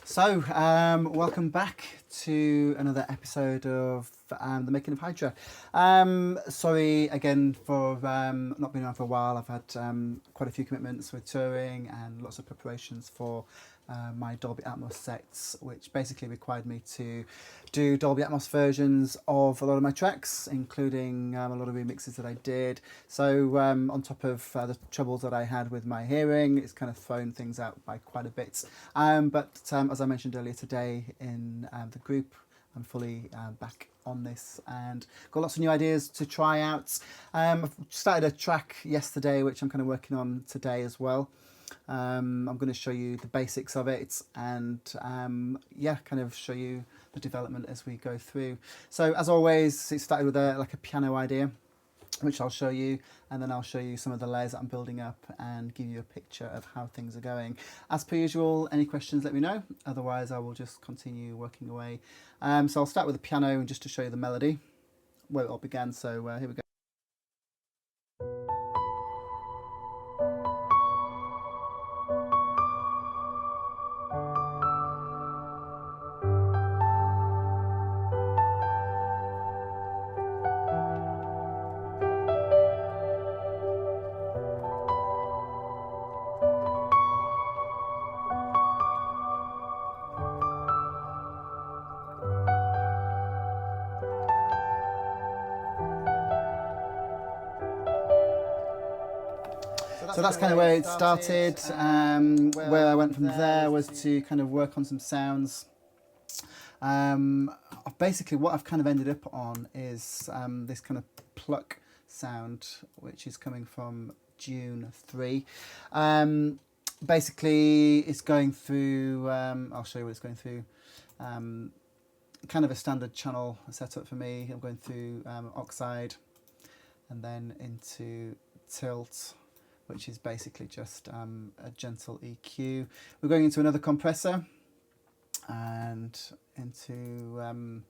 So, welcome back to another episode of The Making of Hydra. Sorry again for not being around for a while. I've had quite a few commitments with touring and lots of preparations for my Dolby Atmos sets, which basically required me to do Dolby Atmos versions of a lot of my tracks, including a lot of remixes that I did. So on top of the troubles that I had with my hearing, it's kind of thrown things out by quite a bit. But as I mentioned earlier today in the group, I'm fully back on this and got lots of new ideas to try out. I've started a track yesterday, which I'm kind of working on today as well. I'm going to show you the basics of it and kind of show you the development as we go through. So as always, it started with a piano idea, which I'll show you, and then I'll show you some of the layers that I'm building up and give you a picture of how things are going. As per usual, any questions, let me know. Otherwise, I will just continue working away. So I'll start with the piano just to show you the melody, where it all began. So here we go. So that's kind of where it started. Where I went from there was to kind of work on some sounds. Basically what I've kind of ended up on is this kind of pluck sound, which is coming from June 3. Basically it's going through, I'll show you what it's going through, kind of a standard channel setup for me. I'm going through oxide and then into tilt, which is basically just a gentle EQ. We're going into another compressor and into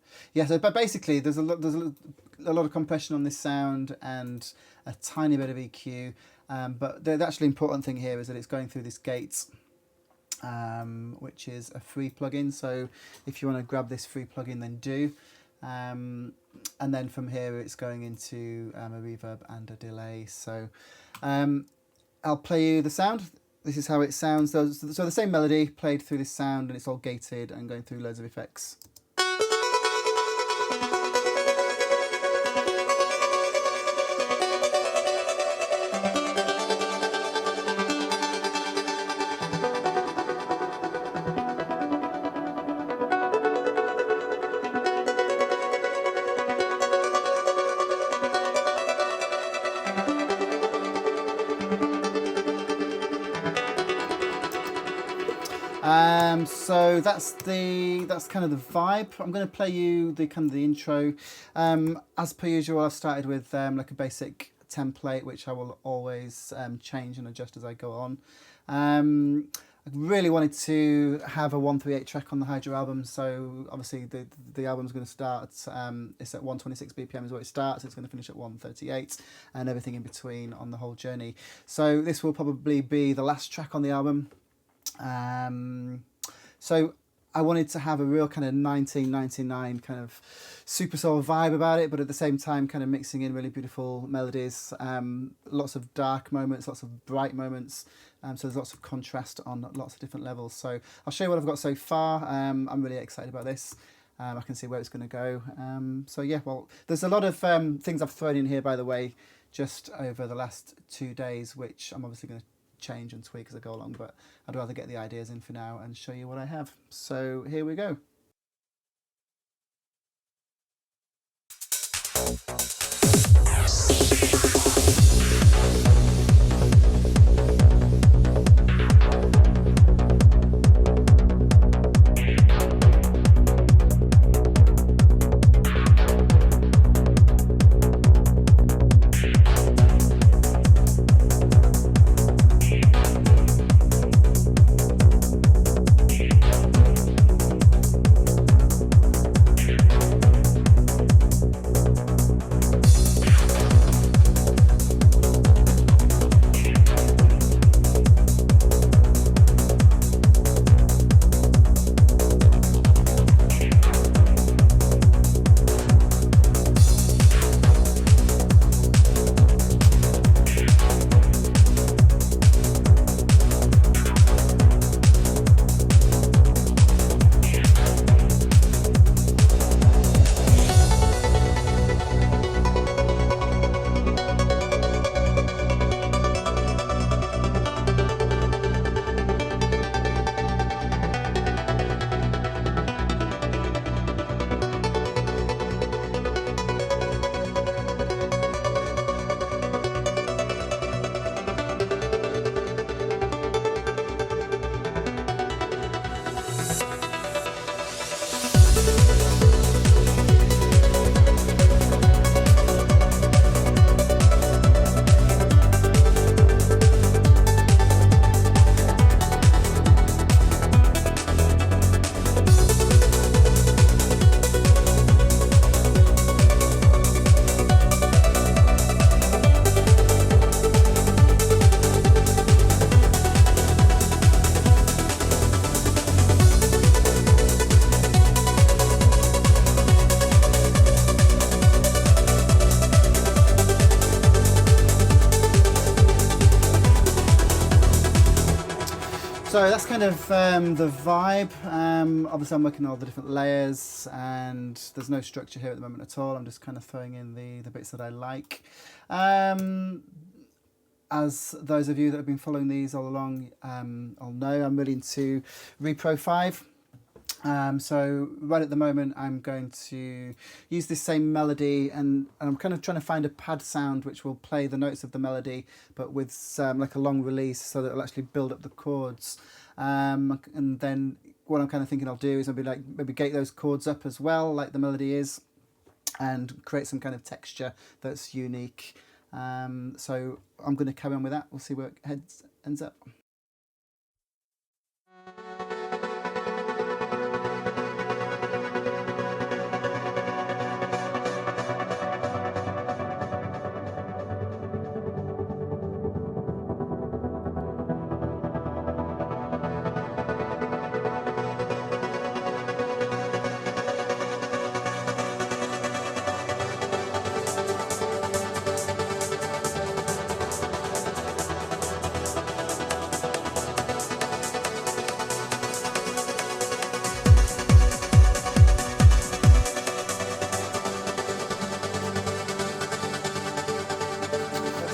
but basically there's a lot of compression on this sound and a tiny bit of EQ, but the actually important thing here is that it's going through this gate, which is a free plugin. So if you want to grab this free plugin, then do. And then from here it's going into a reverb and a delay. So I'll play you the sound. This is how it sounds. So the same melody played through this sound, and it's all gated and going through loads of effects. So that's kind of the vibe. I'm going to play you the kind of the intro. As per usual, I've started with like a basic template, which I will always change and adjust as I go on. I really wanted to have a 138 track on the Hydra album, so obviously the album's going to start, it's at 126 BPM is where it starts, it's going to finish at 138, and everything in between on the whole journey. So this will probably be the last track on the album. So I wanted to have a real kind of 1999 kind of super soul vibe about it, but at the same time kind of mixing in really beautiful melodies, lots of dark moments, lots of bright moments, so there's lots of contrast on lots of different levels. So I'll show you what I've got so far. I'm really excited about this. I can see where it's going to go. So yeah, well, there's a lot of things I've thrown in here, by the way, just over the last 2 days, which I'm obviously going to change and tweak as I go along, but I'd rather get the ideas in for now and show you what I have. So here we go. So that's kind of the vibe. Obviously I'm working on all the different layers, and there's no structure here at the moment at all. I'm just kind of throwing in the bits that I like. As those of you that have been following these all along will know, I'm really into Repro 5. So right at the moment I'm going to use this same melody, and I'm kind of trying to find a pad sound which will play the notes of the melody but with like a long release, so that it'll actually build up the chords. And then what I'm kind of thinking I'll do is I'll be like maybe gate those chords up as well like the melody is, and create some kind of texture that's unique. So I'm going to carry on with that. We'll see where it ends up.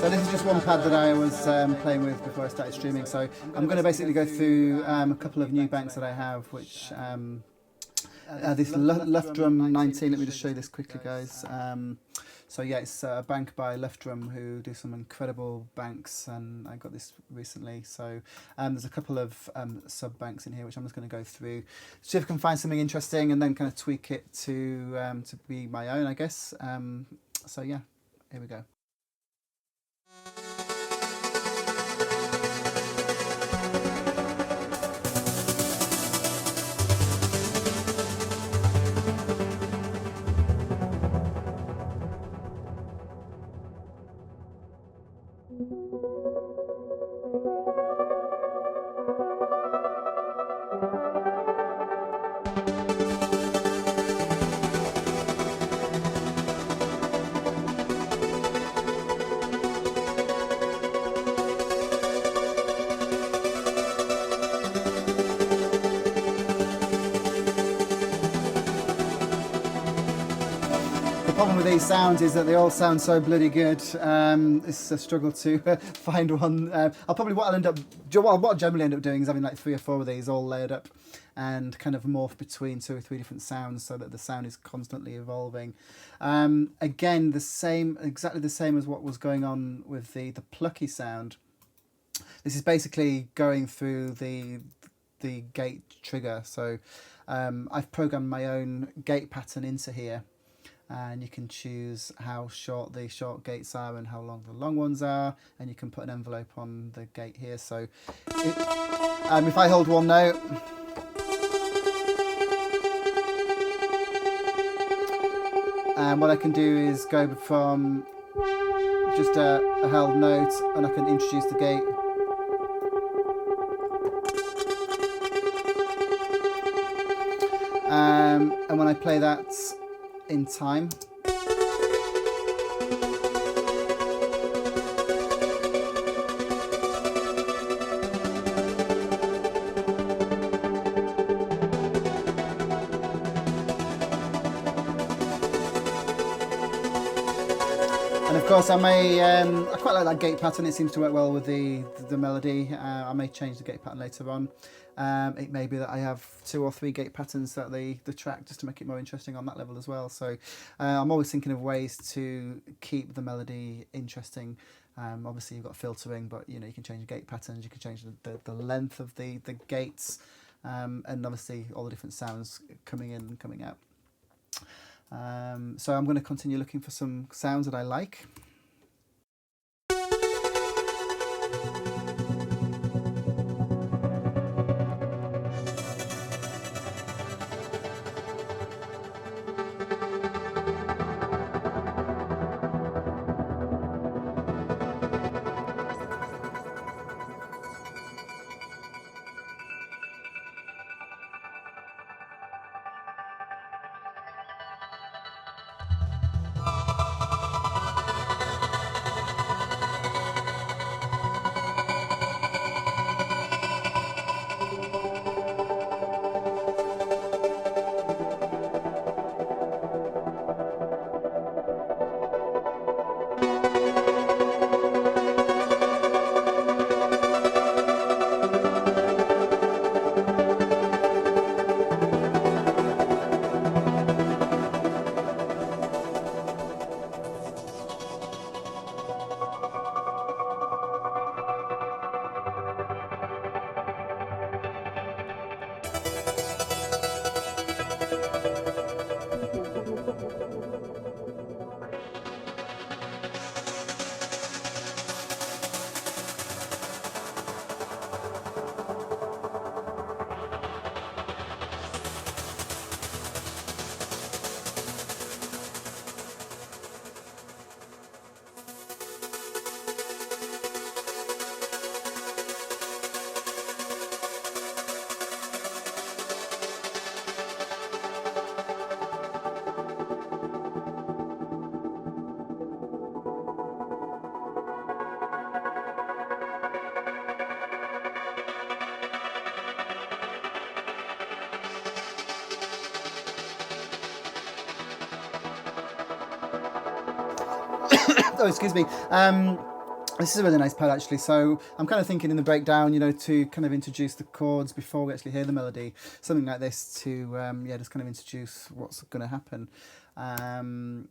So this is just one pad that I was playing with before I started streaming. So I'm going to basically go through a couple of new banks that I have, which this Left Drum 19. Let me just show you this quickly, guys. So yeah, it's a bank by Left Drum, who do some incredible banks, and I got this recently. So there's a couple of sub banks in here which I'm just going to go through, see if I can find something interesting, and then kind of tweak it to be my own, I guess. So yeah, here we go. The problem with these sounds is that they all sound so bloody good. It's a struggle to find one. What I'll generally end up doing is having like 3 or 4 of these all layered up, and kind of morph between 2 or 3 different sounds, so that the sound is constantly evolving. Again, exactly the same as what was going on with the plucky sound. This is basically going through the gate trigger. So I've programmed my own gate pattern into here, and you can choose how short the short gates are and how long the long ones are, and you can put an envelope on the gate here. So if I hold one note, and what I can do is go from just a held note, and I can introduce the gate. And when I play that in time, and of course I quite like that gate pattern. It seems to work well with the melody. I may change the gate pattern later on. It may be that I have 2 or 3 gate patterns that the track, just to make it more interesting on that level as well. So I'm always thinking of ways to keep the melody interesting. Obviously you've got filtering, but you can change gate patterns, you can change the length of the gates, and obviously all the different sounds coming in and coming out. So I'm going to continue looking for some sounds that I like. Oh, excuse me. This is a really nice pad actually. So I'm kind of thinking in the breakdown, to kind of introduce the chords before we actually hear the melody. Something like this to, just kind of introduce what's going to happen. And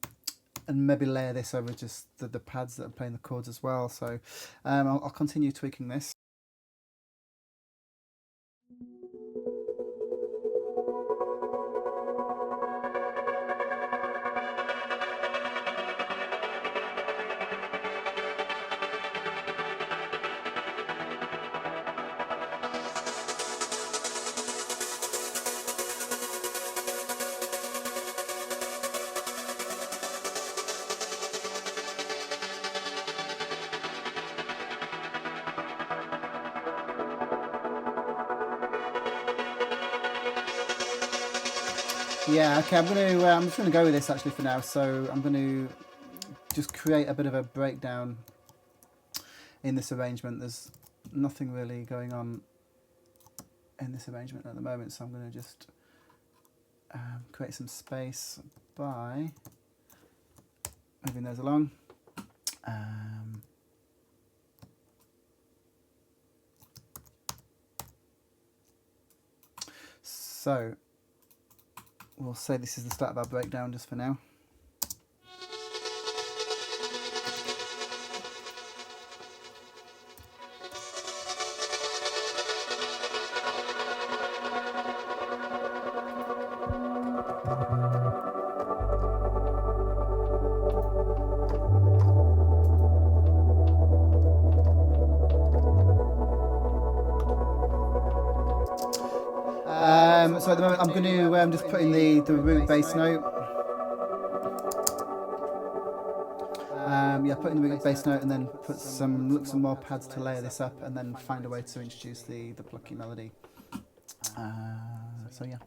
maybe layer this over just the pads that are playing the chords as well. So I'll continue tweaking this. Yeah, okay, I'm just gonna go with this actually for now. So I'm gonna just create a bit of a breakdown in this arrangement. There's nothing really going on in this arrangement at the moment, so I'm gonna just create some space by moving those along. So we'll say this is the start of our breakdown just for now. So at the moment I'm going to just put in the root bass note. Put in the root bass note and then put some more pads to layer this up, and then find a way to introduce the plucky melody. So yeah.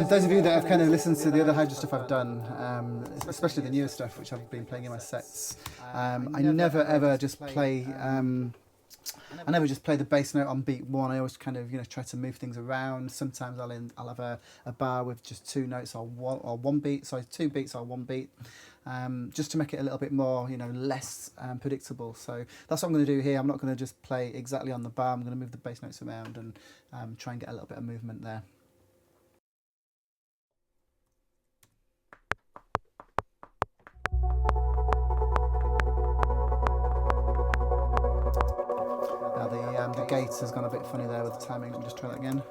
Those of you that have kind of listened to the other Hydra stuff I've done, especially the newer stuff which I've been playing in my sets, I never ever just play. I never just play the bass note on beat one. I always kind of try to move things around. Sometimes I'll have a bar with just two notes or one beat. Sorry, two beats or one beat. Just to make it a little bit more, less predictable. So that's what I'm going to do here. I'm not going to just play exactly on the bar. I'm going to move the bass notes around and try and get a little bit of movement there. Now the gate has gone a bit funny there with the timing. Let me just try that again.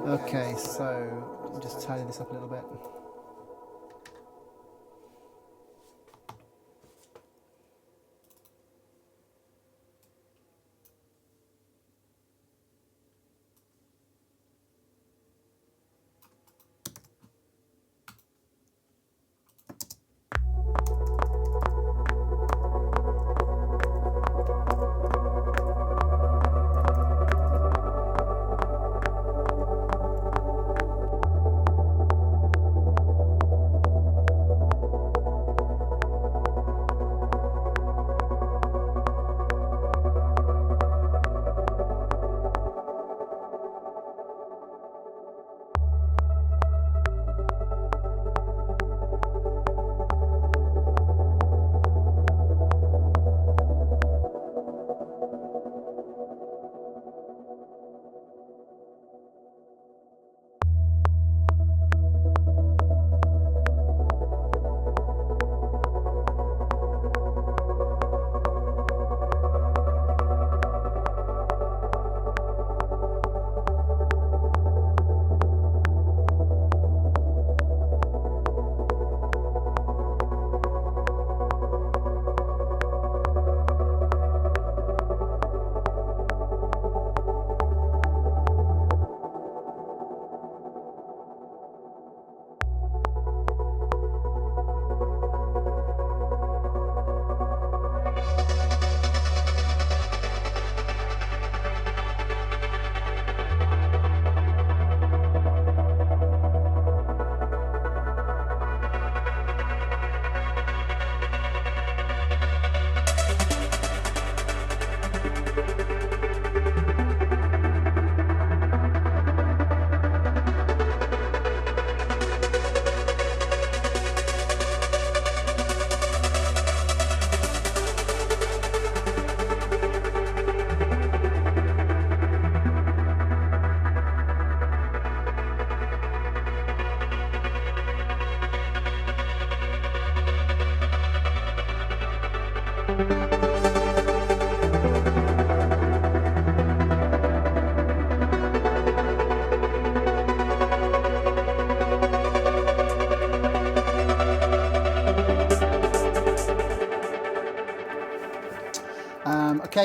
Okay, so just tidy this up a little bit.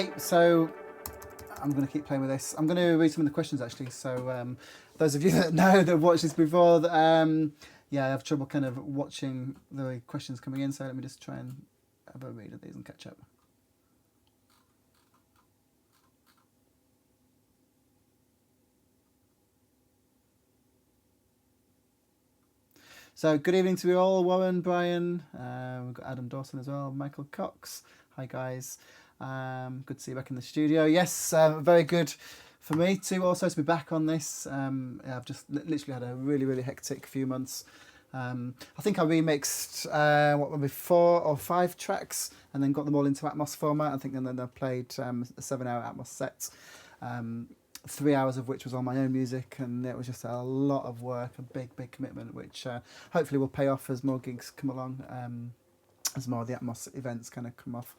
Okay, so I'm going to keep playing with this. I'm going to read some of the questions actually. So those of you that know that have watched this before, yeah, I have trouble kind of watching the questions coming in. So let me just try and have a read of these and catch up. So good evening to you all, Warren, Brian, we've got Adam Dawson as well, Michael Cox. Hi guys, good to see you back in the studio. Yes, very good for me too also to be back on this. I've just literally had a really hectic few months. I think I remixed what maybe 4 or 5 tracks and then got them all into Atmos format. I think, and then I played a 7-hour Atmos set. 3 hours of which was on my own music, and it was just a lot of work, a big commitment, which hopefully will pay off as more gigs come along, as more of the Atmos events kind of come off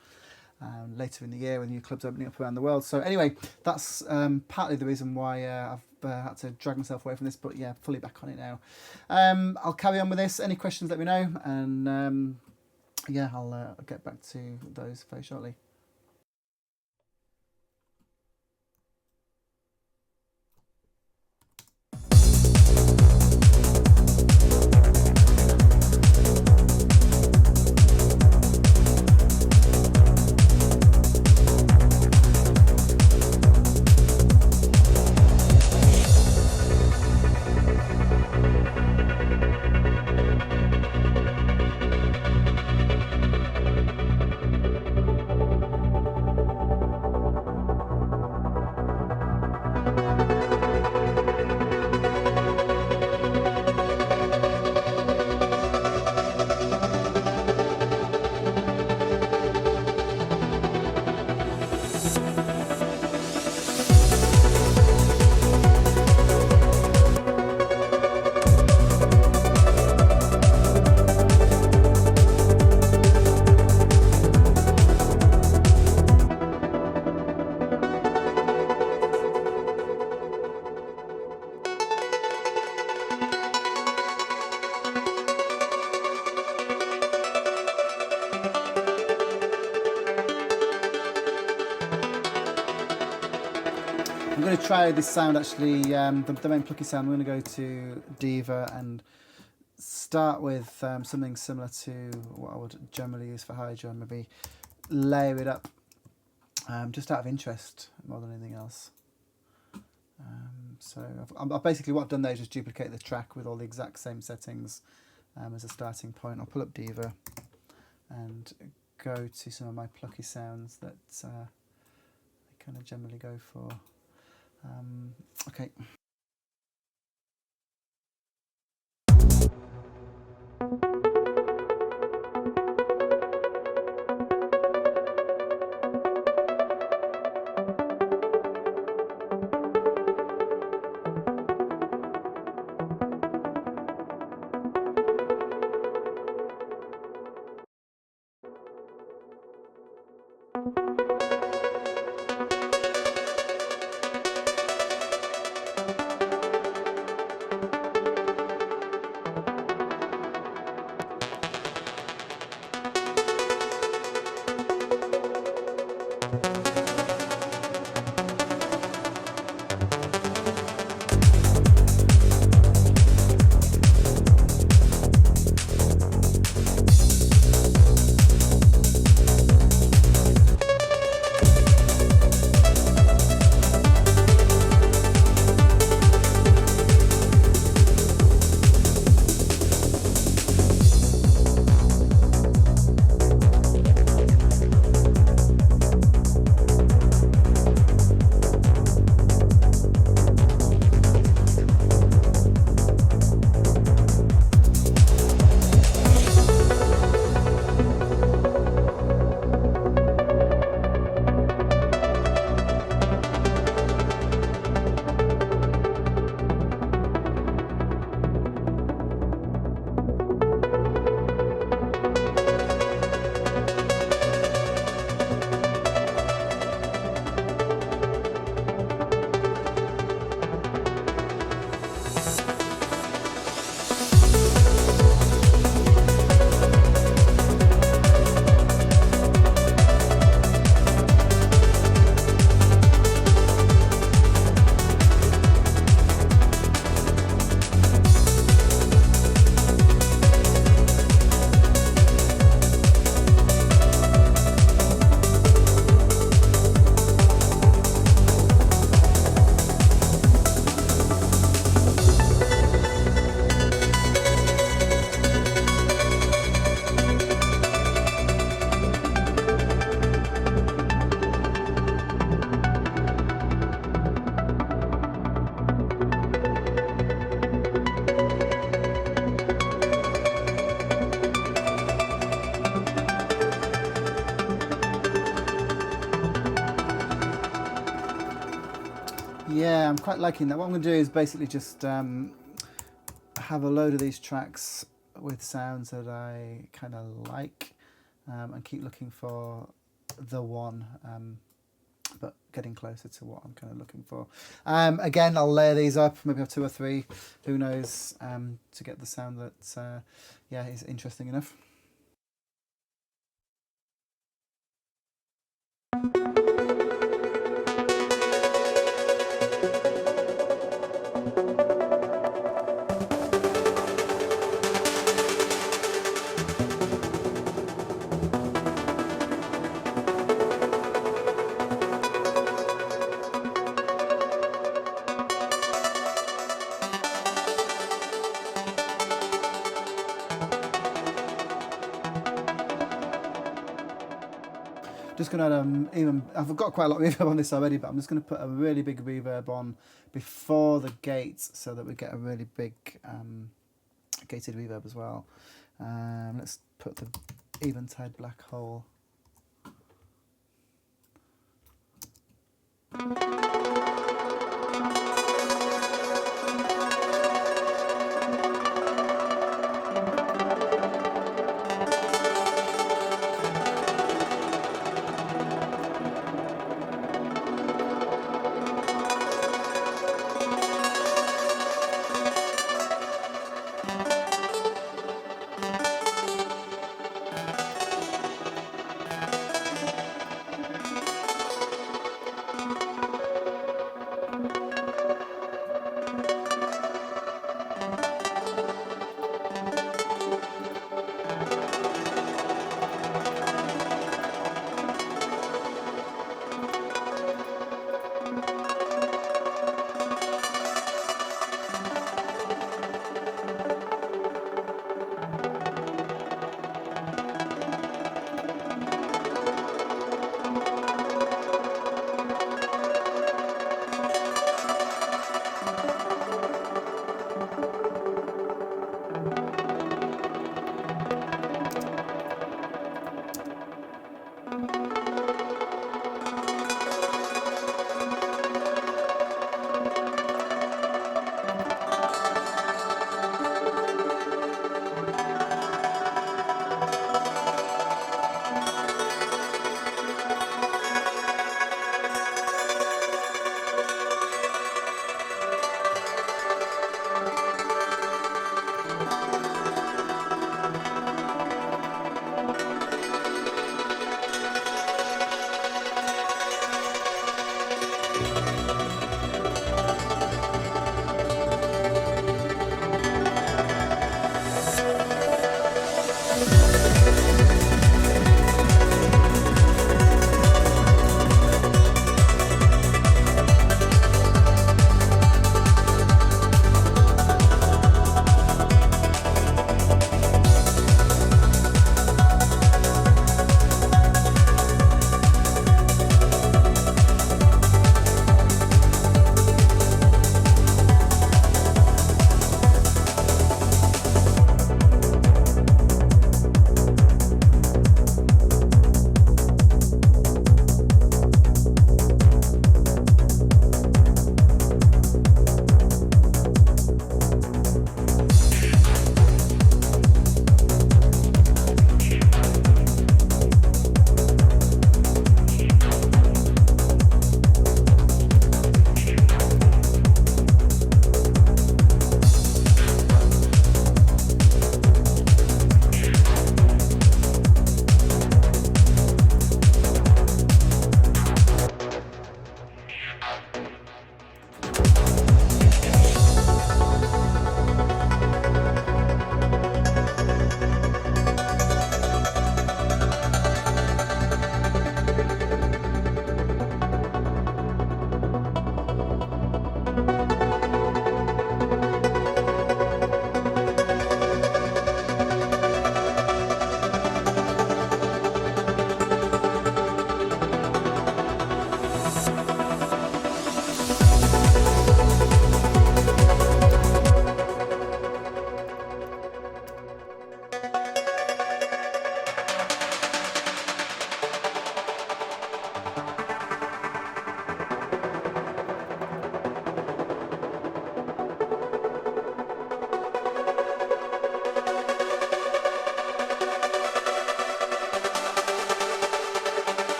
later in the year with new clubs opening up around the world. So anyway, that's partly the reason why I've had to drag myself away from this, but yeah, fully back on it now. I'll carry on with this. Any questions, let me know, and yeah, I'll get back to those very shortly. I'm going to try this sound actually, the main plucky sound. I'm going to go to Diva and start with something similar to what I would generally use for Hydra, and maybe layer it up just out of interest more than anything else. So I've basically what I've done there is just duplicate the track with all the exact same settings as a starting point. I'll pull up Diva and go to some of my plucky sounds that I kind of generally go for. Okay. Yeah, I'm quite liking that. What I'm going to do is basically just have a load of these tracks with sounds that I kind of like, and keep looking for the one, but getting closer to what I'm kind of looking for. Again, I'll layer these up, maybe have 2 or 3, who knows, to get the sound that yeah, is interesting enough. Just going to even, I've got quite a lot of reverb on this already, but I'm just going to put a really big reverb on before the gates so that we get a really big gated reverb as well. Let's put the Eventide Black Hole.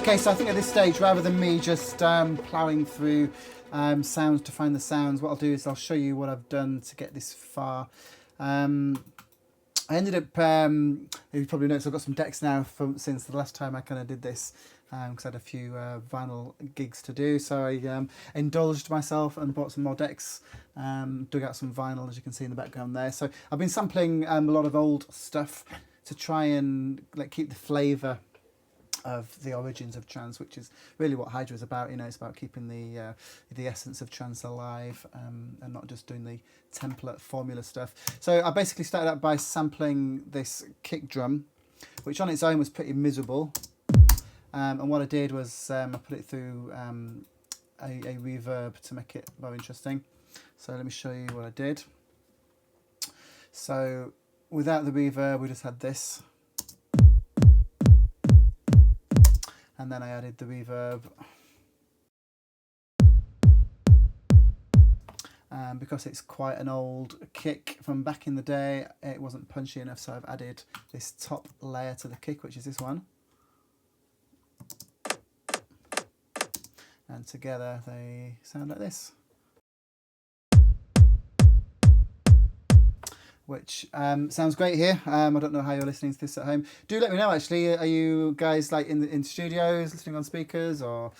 Okay, so I think at this stage, rather than me just ploughing through sounds to find the sounds, what I'll do is I'll show you what I've done to get this far. I ended up, you probably noticed I've got some decks now since the last time I kind of did this, because I had a few vinyl gigs to do. So I indulged myself and bought some more decks, dug out some vinyl, as you can see in the background there. So I've been sampling a lot of old stuff to try and keep the flavour of the origins of trance, which is really what Hydra is about. You know, it's about keeping the essence of trance alive, and not just doing the template formula stuff. So I basically started out by sampling this kick drum, which on its own was pretty miserable. And what I did was I put it through a reverb to make it more interesting. So let me show you what I did. So without the reverb, we just had this. And then I added the reverb. Because it's quite an old kick from back in the day, it wasn't punchy enough, so I've added this top layer to the kick, which is this one. And together they sound like this. Which sounds great here. I don't know how you're listening to this at home. Do let me know, actually. Are you guys like in studios, listening on speakers, or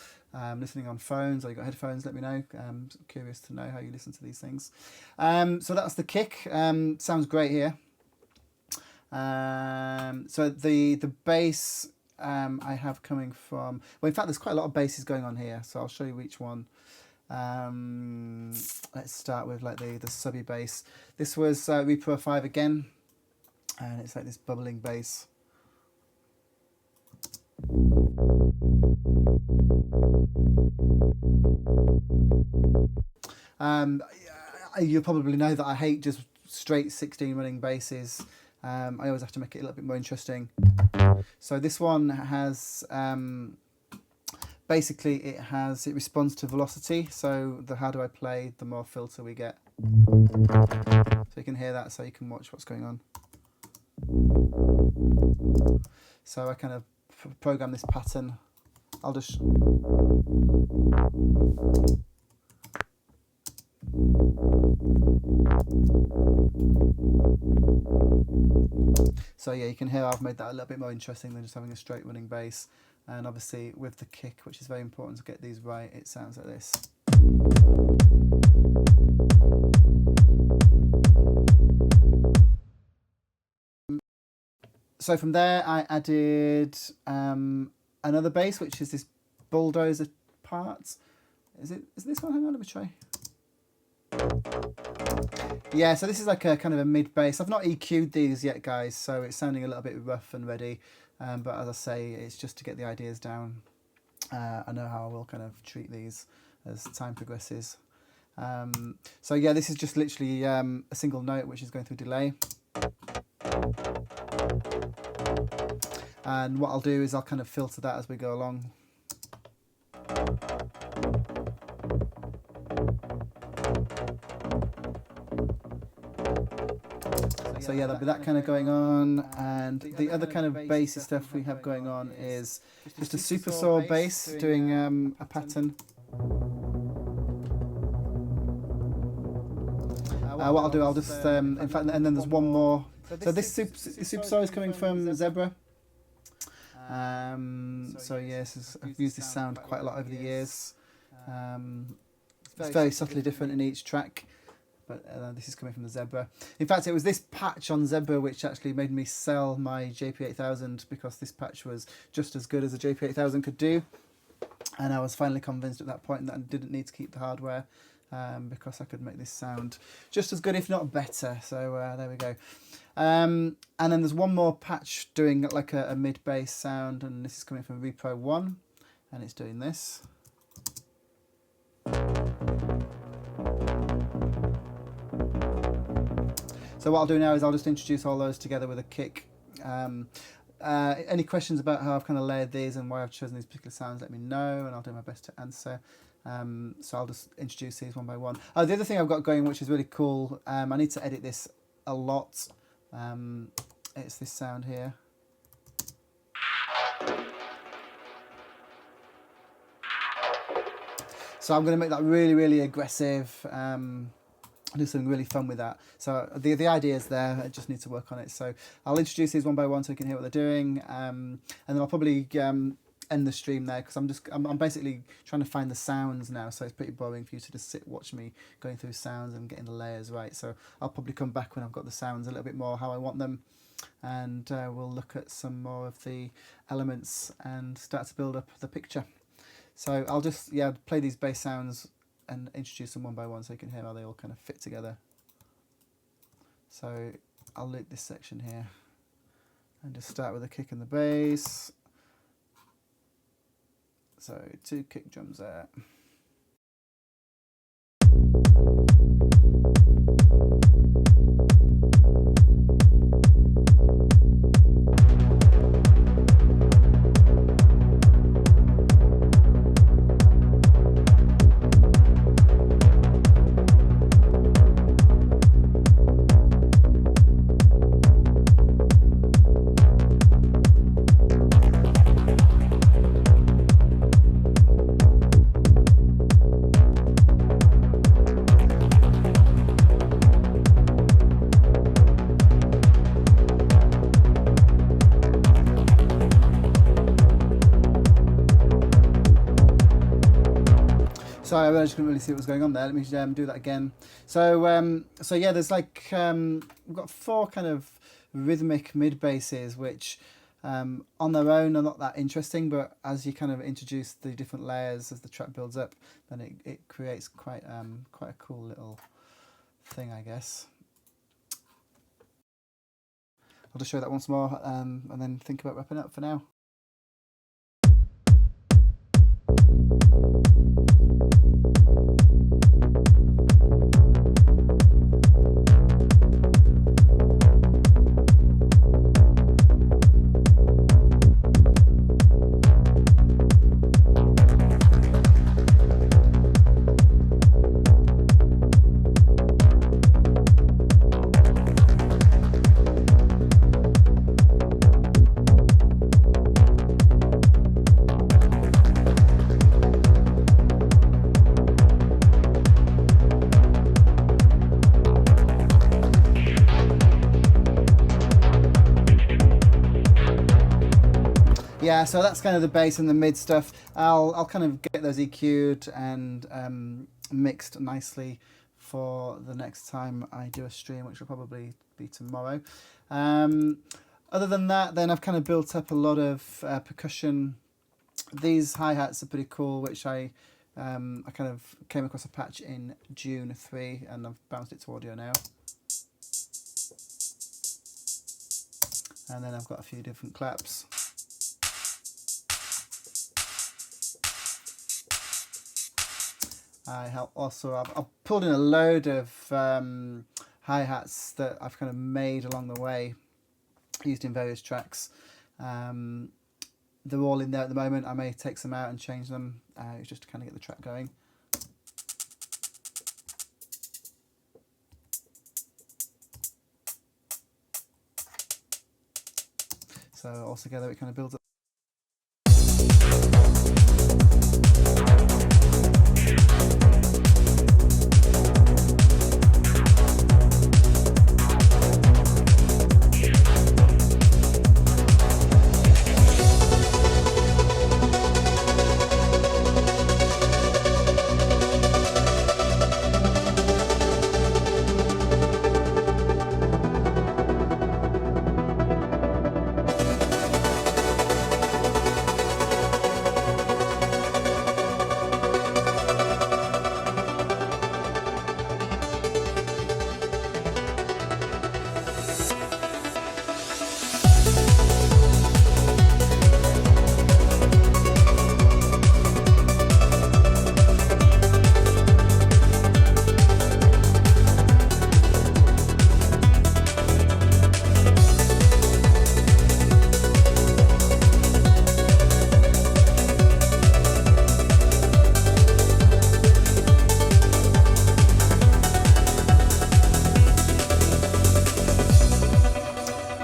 listening on phones, or you got headphones? Let me know. I'm curious to know how you listen to these things. So that's the kick. Sounds great here. So the bass I have coming from... Well, in fact, there's quite a lot of basses going on here, so I'll show you each one. Let's start with like the subby bass. This was Repro 5 again, and it's like this bubbling bass. You probably know that I hate just straight 16 running basses. I always have to make it a little bit more interesting. So this one has basically it responds to velocity, so the harder I play, the more filter we get. So you can hear that, so you can watch what's going on. So I kind of program this pattern. I'll just... So yeah, you can hear I've made that a little bit more interesting than just having a straight running bass. And obviously with the kick, which is very important to get these right, it sounds like this. So from there I added another bass, which is this bulldozer part. Is this one? Hang on, let me try. Yeah, so this is like a kind of a mid bass. I've not EQ'd these yet, guys, so it's sounding a little bit rough and ready. But as I say, it's just to get the ideas down. I know how I will kind of treat these as time progresses. So yeah, this is just literally a single note which is going through delay. And what I'll do is I'll kind of filter that as we go along. So yeah, there'll be that kind of going on, and the other kind of bassy stuff we have going on is just a super saw bass doing a pattern. What I'll do, I'll just in fact, and then there's one more. So this super saw is coming from Zebra. So yes, I've used this sound quite a lot over the years. It's very subtly different in each track. But this is coming from the Zebra. In fact, it was this patch on Zebra which actually made me sell my JP8000, because this patch was just as good as a JP8000 could do. And I was finally convinced at that point that I didn't need to keep the hardware, because I could make this sound just as good, if not better. So there we go. And then there's one more patch doing like a mid-bass sound, and this is coming from Repro 1, and it's doing this. So what I'll do now is I'll just introduce all those together with a kick. Any questions about how I've kind of layered these and why I've chosen these particular sounds, let me know, and I'll do my best to answer. So I'll just introduce these one by one. Oh, the other thing I've got going, which is really cool, I need to edit this a lot. It's this sound here. So I'm going to make that really, really aggressive. Do something really fun with that. So the idea is there. I just need to work on it. So I'll introduce these one by one so you can hear what they're doing, and then I'll probably end the stream there, because I'm basically trying to find the sounds now. So it's pretty boring for you to just sit watch me going through sounds and getting the layers right. So I'll probably come back when I've got the sounds a little bit more how I want them, and we'll look at some more of the elements and start to build up the picture. So I'll just play these bass sounds and introduce them one by one so you can hear how they all kind of fit together. So I'll loop this section here and just start with a kick and the bass. So 2 kick drums there. Sorry, I just couldn't really see what was going on there. Let me do that again. So yeah, there's like we've got 4 kind of rhythmic mid basses, which on their own are not that interesting, but as you kind of introduce the different layers as the track builds up, then it creates quite a cool little thing, I guess. I'll just show that once more, and then think about wrapping up for now. Yeah, so that's kind of the bass and the mid stuff. I'll kind of get those EQ'd and mixed nicely for the next time I do a stream, which will probably be tomorrow. Other than that, then I've kind of built up a lot of percussion. These hi-hats are pretty cool, which I kind of came across a patch in June 3, and I've bounced it to audio now. And then I've got a few different claps. I've pulled in a load of hi-hats that I've kind of made along the way, used in various tracks. They're all in there at the moment. I may take some out and change them, just to kind of get the track going. So all together it kind of builds up.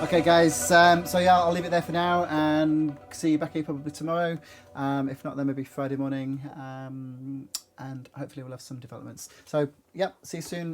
Okay, guys. So yeah, I'll leave it there for now, and see you back here probably tomorrow. If not, then maybe Friday morning. And hopefully we'll have some developments. So yeah, see you soon.